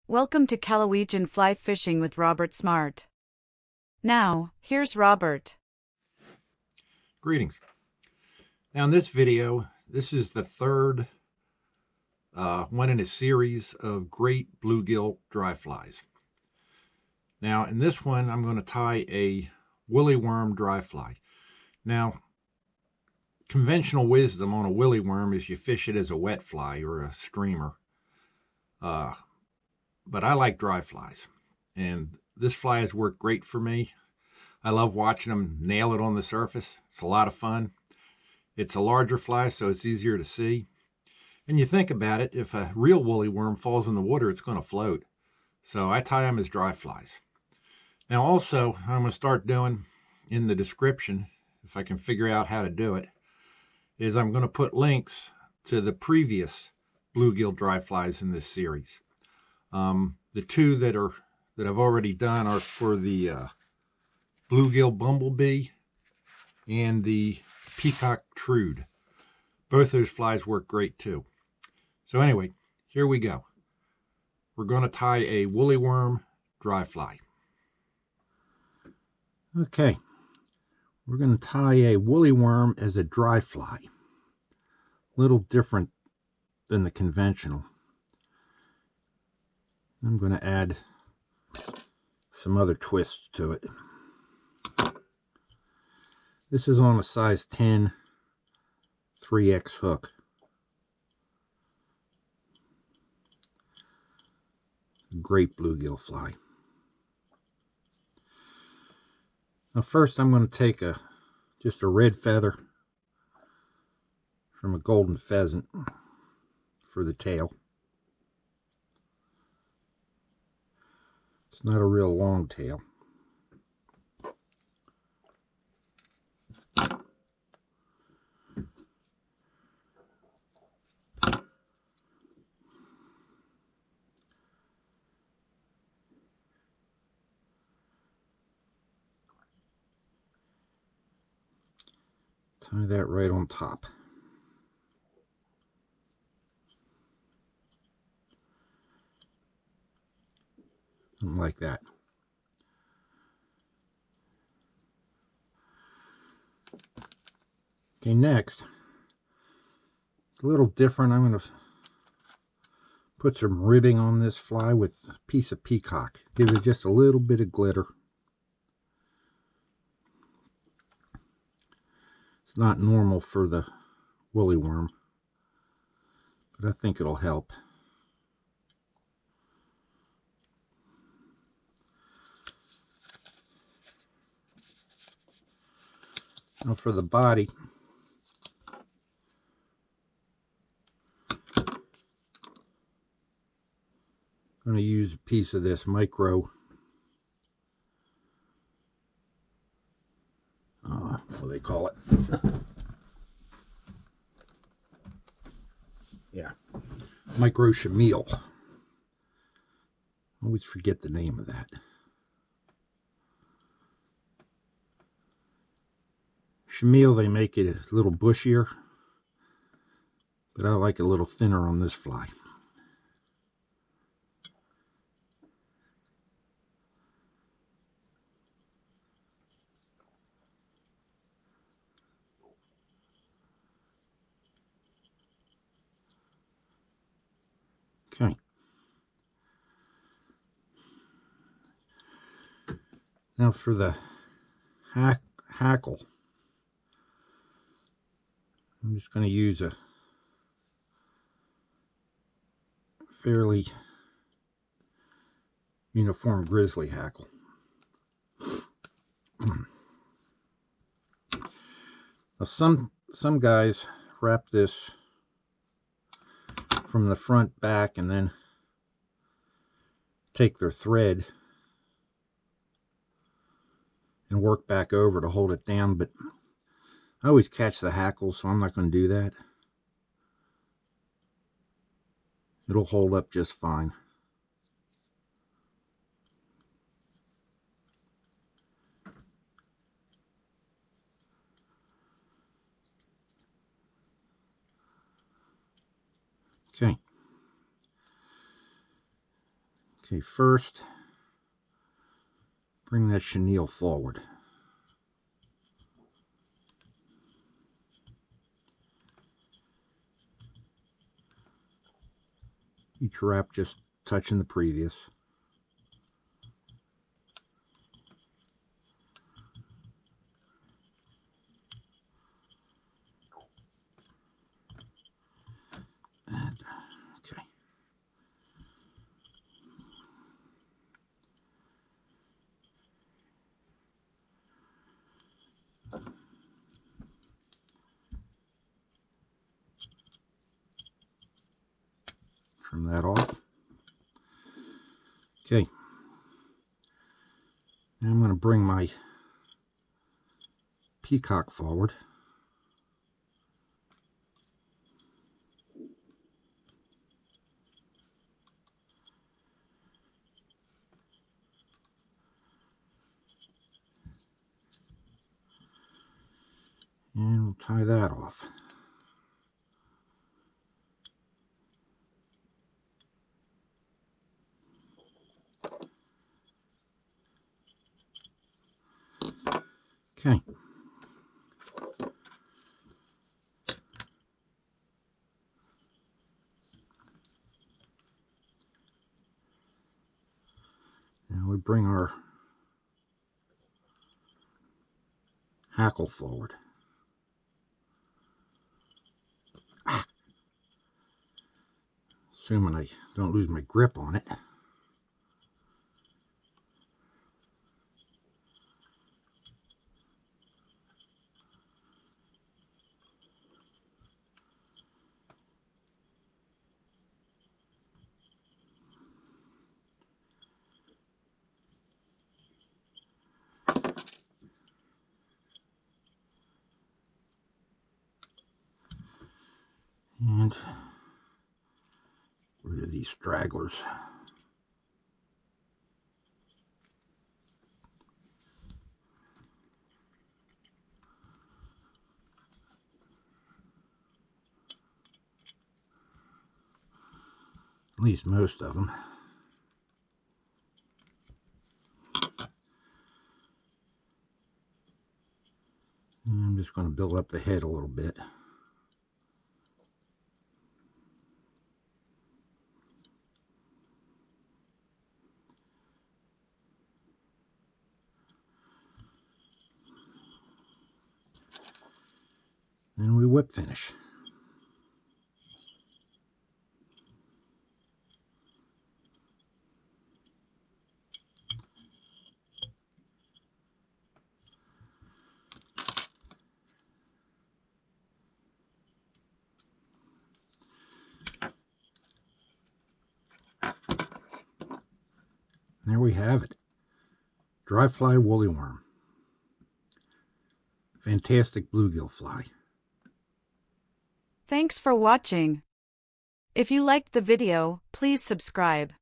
Welcome to Callawegin Fly Fishing with Robert Smart. Now, here's Robert. Greetings. Now in this video, this is the third one in a series of great bluegill dry flies. Now in this one, I'm going to tie a woolly worm dry fly. Now, conventional wisdom on a woolly worm is you fish it as a wet fly or a streamer. But I like dry flies, and this fly has worked great for me. I love watching them nail it on the surface. It's a lot of fun. It's a larger fly, so it's easier to see. And you think about it, if a real woolly worm falls in the water, it's going to float. So I tie them as dry flies. Now also, I'm going to start doing in the description, if I can figure out how to do it, is I'm going to put links to the previous bluegill dry flies in this series. The two that I've already done are for the bluegill bumblebee and the peacock trout. Both those flies work great too. So anyway, here we go. We're going to tie a woolly worm dry fly. Okay, we're going to tie a woolly worm as a dry fly. A little different than the conventional. I'm going to add some other twists to it. This is on a size 10 3X hook. Great bluegill fly. Now first I'm going to take just a red feather from a golden pheasant for the tail. It's not a real long tail. Tie that right on top. Something like that. Okay, next, it's a little different. I'm going to put some ribbing on this fly with a piece of peacock. Give it just a little bit of glitter. It's not normal for the woolly worm, but I think it'll help. Now for the body, I'm going to use a piece of this micro, what do they call it? Yeah, micro chenille. I always forget the name of that. Chenille, they make it a little bushier, but I like a little thinner on this fly. Okay. Now for the hackle, I'm just going to use a fairly uniform grizzly hackle. Now some guys wrap this from the front back and then take their thread and work back over to hold it down, but I always catch the hackle, so I'm not going to do that. It'll hold up just fine. Okay. Okay, first, bring that chenille forward. Each wrap just touching the previous. And, okay. Trim that off. Okay. Now I'm going to bring my peacock forward. And we'll tie that off. Okay. Now we bring our hackle forward. Assuming I don't lose my grip on it. And rid of these stragglers. At least most of them. And I'm just going to build up the head a little bit. Then we whip finish. There we have it. Dry fly woolly worm. Fantastic bluegill fly. Thanks for watching. If you liked the video, please subscribe.